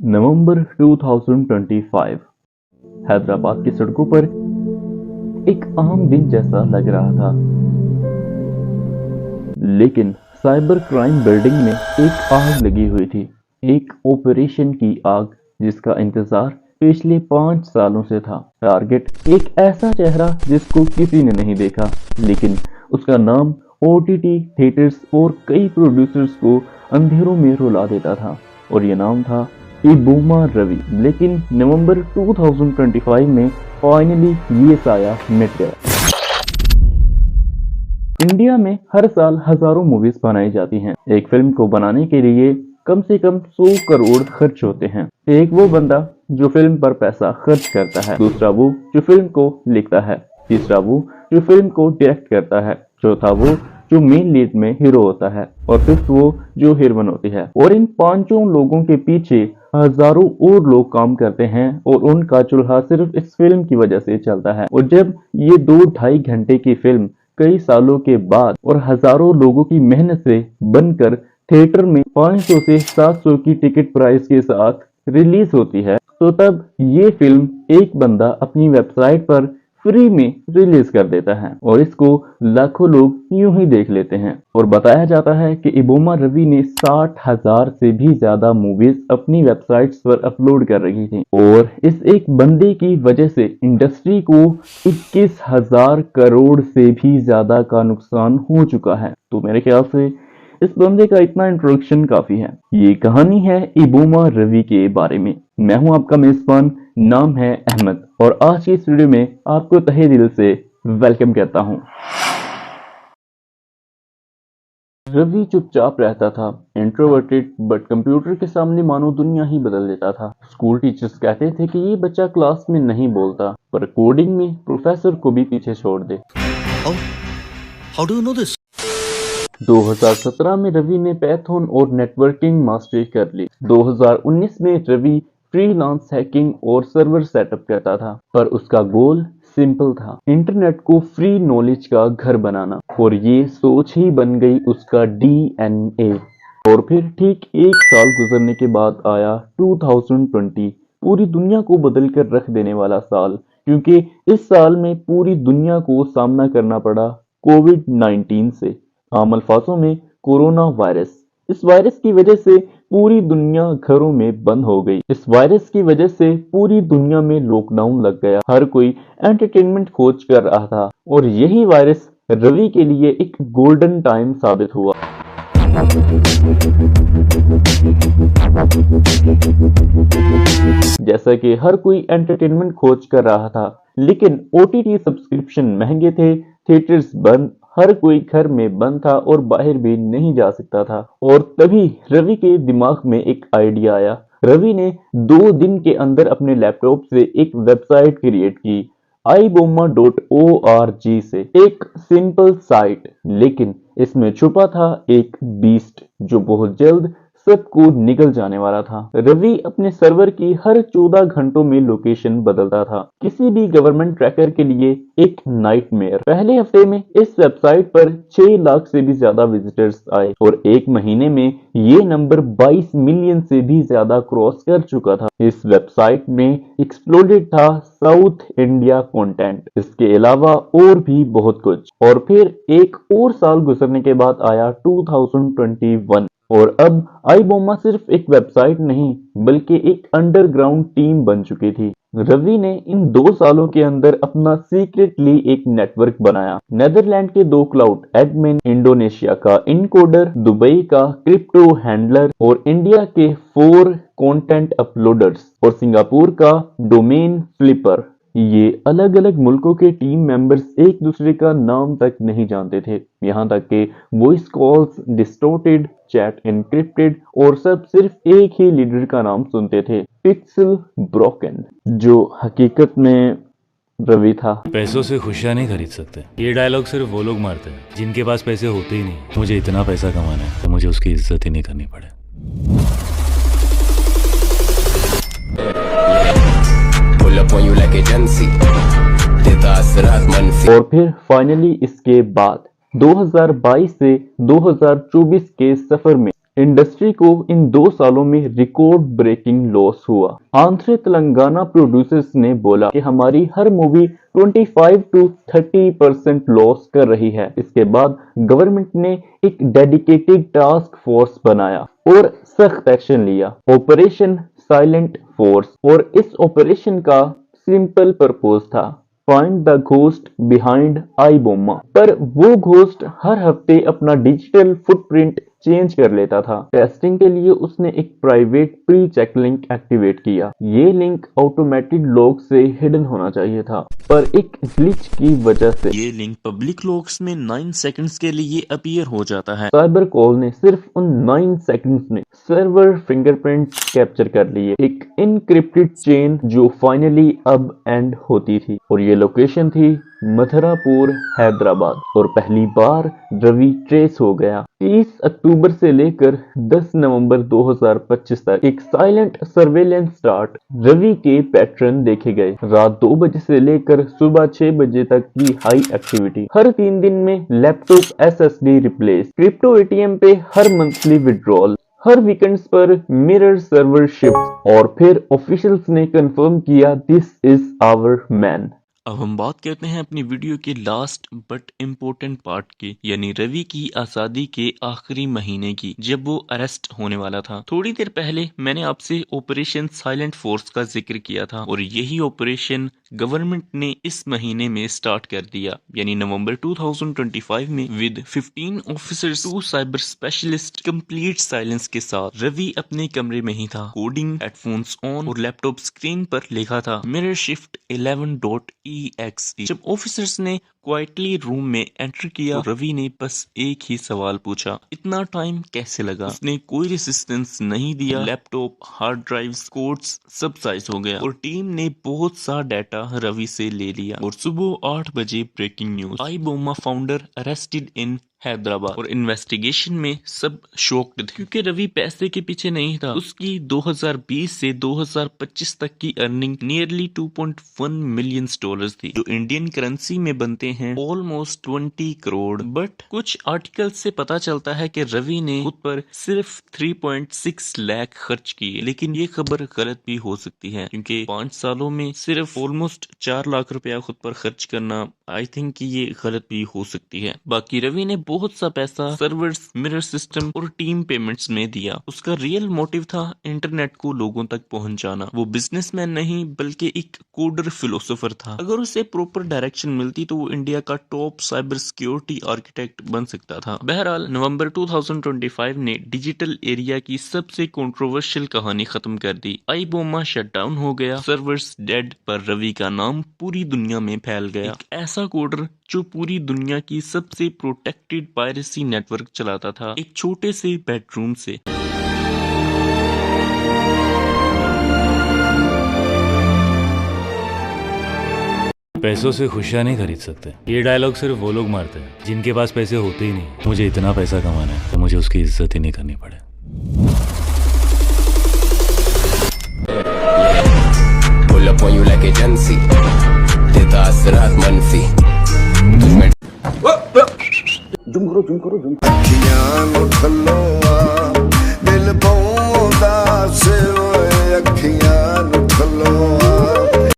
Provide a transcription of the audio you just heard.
नवंबर 2025 हैदराबाद की सड़कों पर एक आम दिन जैसा लग रहा था, लेकिन साइबर क्राइम बिल्डिंग में एक आग लगी हुई थी। एक ऑपरेशन की आग जिसका इंतजार पिछले 5 सालों से था। टारगेट एक ऐसा चेहरा जिसको किसी ने नहीं देखा, लेकिन उसका नाम ओटीटी थिएटर्स और कई प्रोड्यूसर्स को अंधेरों में रुला देता था, और ये नाम था इबोमा रवि। लेकिन नवंबर 2025 में फाइनली ये साया मिट गया। इंडिया में हर साल हजारों मूवीज बनाई जाती हैं। एक फिल्म को बनाने के लिए कम से कम 100 करोड़ खर्च होते हैं। एक वो बंदा जो फिल्म पर पैसा खर्च करता है, दूसरा वो जो फिल्म को लिखता है, तीसरा वो जो फिल्म को डायरेक्ट करता है, चौथा वो जो मेन लीड में हीरो होता है, और फिफ्थ वो जो हीरोइन होती है। और इन पांचों लोगों के पीछे हजारों और लोग काम करते हैं, और उनका चूल्हा सिर्फ इस फिल्म की वजह से चलता है। और जब ये 2-2.5 घंटे की फिल्म कई सालों के बाद और हजारों लोगों की मेहनत से बनकर थिएटर में 500 से 700 की टिकट प्राइस के साथ रिलीज होती है, तो तब ये फिल्म एक बंदा अपनी वेबसाइट पर फ्री में रिलीज कर देता है, और इसको लाखों लोग यूं ही देख लेते हैं। और बताया जाता है कि इबोमा रवि ने 60,000 से भी ज्यादा मूवीज अपनी वेबसाइट्स पर अपलोड कर रखी थी, और इस एक बंदे की वजह से इंडस्ट्री को 21,000 करोड़ से भी ज्यादा का नुकसान हो चुका है। तो मेरे ख्याल से इस बंदे का इतना इंट्रोडक्शन काफी है। ये कहानी है इबोमा रवि के बारे में। मैं हूं आपका मेजबान, नाम है अहमद, और आज की इस वीडियो में आपको तहे दिल से वेलकम कहता हूं। रवि चुपचाप रहता था, इंट्रोवर्टेड, बट कंप्यूटर के सामने मानो दुनिया ही बदल देता था। स्कूल टीचर्स कहते थे कि ये बच्चा क्लास में नहीं बोलता, पर कोडिंग में प्रोफेसर को भी पीछे छोड़ दे। How do you know this? 2017 में रवि ने पैथन और नेटवर्किंग मास्टरी कर ली। 2019 में रवि फ्रीलांस हैकिंग और सर्वर सेटअप करता था, पर उसका गोल सिंपल था, इंटरनेट को फ्री नॉलेज का घर बनाना, और ये सोच ही बन गई उसका डीएनए। और फिर ठीक 1 साल गुजरने के बाद आया 2020, पूरी दुनिया को बदल कर रख देने वाला साल, क्योंकि इस साल में पूरी दुनिया को सामना करना पड़ा कोविड-19 से। आम अल्फाजों में कोरोना वायरस। इस वायरस की वजह से पूरी दुनिया घरों में बंद हो गई। इस वायरस की वजह से पूरी दुनिया में लॉकडाउन लग गया। हर कोई एंटरटेनमेंट खोज कर रहा था, और यही वायरस रवि के लिए एक गोल्डन टाइम साबित हुआ। जैसा कि हर कोई एंटरटेनमेंट खोज कर रहा था, लेकिन ओटीटी सब्सक्रिप्शन महंगे थे, थिएटर्स बंद, हर कोई घर में बंद था और बाहर भी नहीं जा सकता था। और तभी रवि के दिमाग में एक आइडिया आया। रवि ने 2 दिन के अंदर अपने लैपटॉप से एक वेबसाइट क्रिएट की, iboma.org से। एक सिंपल साइट, लेकिन इसमें छुपा था एक बीस्ट जो बहुत जल्द सबको निकल जाने वाला था। रवि अपने सर्वर की हर 14 घंटों में लोकेशन बदलता था, किसी भी गवर्नमेंट ट्रैकर के लिए एक नाइटमेयर। पहले हफ्ते में इस वेबसाइट पर 6 लाख से भी ज्यादा विजिटर्स आए, और एक महीने में ये नंबर 22 मिलियन से भी ज्यादा क्रॉस कर चुका था। इस वेबसाइट में एक्सप्लोडेड था साउथ इंडिया कंटेंट, इसके अलावा और भी बहुत कुछ। और फिर एक और साल गुजरने के बाद आया 2021, और अब आईबोमा सिर्फ एक वेबसाइट नहीं बल्कि एक अंडरग्राउंड टीम बन चुकी थी। रवि ने इन 2 सालों के अंदर अपना सीक्रेटली एक नेटवर्क बनाया। नेदरलैंड के 2 क्लाउड एडमिन, इंडोनेशिया का इनकोडर, दुबई का क्रिप्टो हैंडलर, और इंडिया के 4 कंटेंट अपलोडर्स, और सिंगापुर का डोमेन फ्लिपर। ये अलग अलग मुल्कों के टीम मेंबर्स एक दूसरे का नाम तक नहीं जानते थे, यहाँ तक कि voice calls distorted, chat encrypted, और सब सिर्फ एक ही लीडर का नाम सुनते थे, पिक्सल ब्रोकन, जो हकीकत में रवि था। पैसों से खुशियां नहीं खरीद सकते। ये डायलॉग सिर्फ वो लोग मारते हैं जिनके पास पैसे होते ही नहीं। मुझे इतना पैसा कमाना है तो मुझे उसकी इज्जत ही नहीं करनी पड़े। और फिर फाइनली इसके बाद 2022 से 2024 के सफर में इंडस्ट्री को इन 2 सालों में रिकॉर्ड ब्रेकिंग लॉस हुआ। आंध्र तेलंगाना प्रोड्यूसर्स ने बोला कि हमारी हर मूवी 25 to 30% लॉस कर रही है। इसके बाद गवर्नमेंट ने एक डेडिकेटेड टास्क फोर्स बनाया और सख्त एक्शन लिया, ऑपरेशन साइलेंट फोर्स। और इस ऑपरेशन का सिंपल पर्पस था, find the ghost behind iBomma. पर वो घोस्ट हर हफ्ते अपना डिजिटल फुटप्रिंट चेंज कर लेता था। टेस्टिंग के लिए उसने एक private pre check link activate किया। ये लिंक ऑटोमेटेड लॉक से हिडन होना चाहिए था, पर एक ग्लिच की वजह से ये लिंक पब्लिक लॉक्स में 9 सेकंड्स के लिए अपीयर हो जाता है। साइबर कॉल ने सिर्फ उन 9 सेकंड्स में सर्वर फिंगरप्रिंट्स कैप्चर कर लिए, एक इनक्रिप्टेड चेन जो फाइनली अब एंड होती थी। और ये लोकेशन थी मथुरापुर, हैदराबाद। और पहली बार रवि ट्रेस हो गया। 30 अक्टूबर से लेकर 10 नवंबर 2025 तक एक साइलेंट सर्वेलेंस स्टार्ट। रवि के पैटर्न देखे गए, रात 2 बजे से लेकर सुबह 6 बजे तक की हाई एक्टिविटी। हर 3 दिन में laptop SSD replace, crypto ATM पे हर मंथली विड्रॉल, हर वीकेंड्स पर मिरर सर्वर शिफ्ट। और फिर ऑफिशियल्स ने कंफर्म किया, दिस इज आवर मैन। अब हम बात करते हैं अपनी वीडियो के लास्ट बट इम्पोर्टेंट पार्ट की, यानी रवि की आजादी के आखिरी महीने की, जब वो अरेस्ट होने वाला था। थोड़ी देर पहले मैंने आपसे ऑपरेशन साइलेंट फोर्स का जिक्र किया था और यही ऑपरेशन गवर्नमेंट ने इस महीने में स्टार्ट कर दिया, यानी नवंबर 2025 में with 15 officers, 2 cyber specialist, complete silence के साथ रवि अपने कमरे में ही था। कोडिंग, हेडफोन्स ऑन और लैपटॉप स्क्रीन पर लिखा था मिरर शिफ्ट 11.exe। जब ऑफिसर्स ने क्वाइटली रूम में एंटर किया तो रवि ने बस एक ही सवाल पूछा, इतना टाइम कैसे लगा? उसने कोई रेसिस्टेंस नहीं दिया। लैपटॉप, हार्ड ड्राइव्स, कोड्स सब साइज हो गया और टीम ने बहुत सा डाटा रवि से ले लिया। और सुबह 8 बजे breaking news, iBomma founder arrested in Hyderabad. और इन्वेस्टिगेशन में सब शॉक्ड थे क्योंकि रवि पैसे के पीछे नहीं था। उसकी 2020 से 2025 तक की अर्निंग नियरली 2.1 मिलियन डॉलर्स थी, जो इंडियन करेंसी में बनते हैं ऑलमोस्ट 20 करोड़। बट कुछ आर्टिकल से पता चलता है कि रवि ने खुद पर सिर्फ 3.6 लाख खर्च किए, लेकिन ये खबर गलत भी हो सकती है क्योंकि 5 सालों में सिर्फ ऑलमोस्ट 4 लाख रुपया खुद पर खर्च करना, आई थिंक कि ये गलत भी हो सकती है। बाकी रवि ने बहुत सा पैसा सर्वर्स, मिरर सिस्टम और टीम पेमेंट्स में दिया। उसका रियल मोटिव था इंटरनेट को लोगों तक पहुंचाना। वो बिजनेसमैन नहीं बल्कि एक कोडर फिलोसोफर था। अगर उसे प्रॉपर डायरेक्शन मिलती तो वो इंडिया का टॉप साइबर सिक्योरिटी आर्किटेक्ट बन सकता था। बहरहाल नवंबर 2025 ने डिजिटल एरिया की सबसे कंट्रोवर्शियल कहानी खत्म कर दी। आई बोमा शटडाउन हो गया, सर्वर्स डेड, पर रवि का नाम पूरी दुनिया में फैल गया। एक ऐसा कोडर जो पूरी दुनिया की सबसे प्रोटेक्टेड पायरेसी नेटवर्क चलाता था, एक छोटे से बेडरूम से। पैसों से खुशियाँ नहीं खरीद सकते। ये डायलॉग सिर्फ वो लोग मारते हैं जिनके पास पैसे होते ही नहीं। मुझे इतना पैसा कमाना है तो मुझे उसकी इज्जत ही नहीं करनी पड़े। Pull up on you like agency, देता असरात मनफी तुझमें अखियां नु ठल्लो आ दिल पौंदा सिवा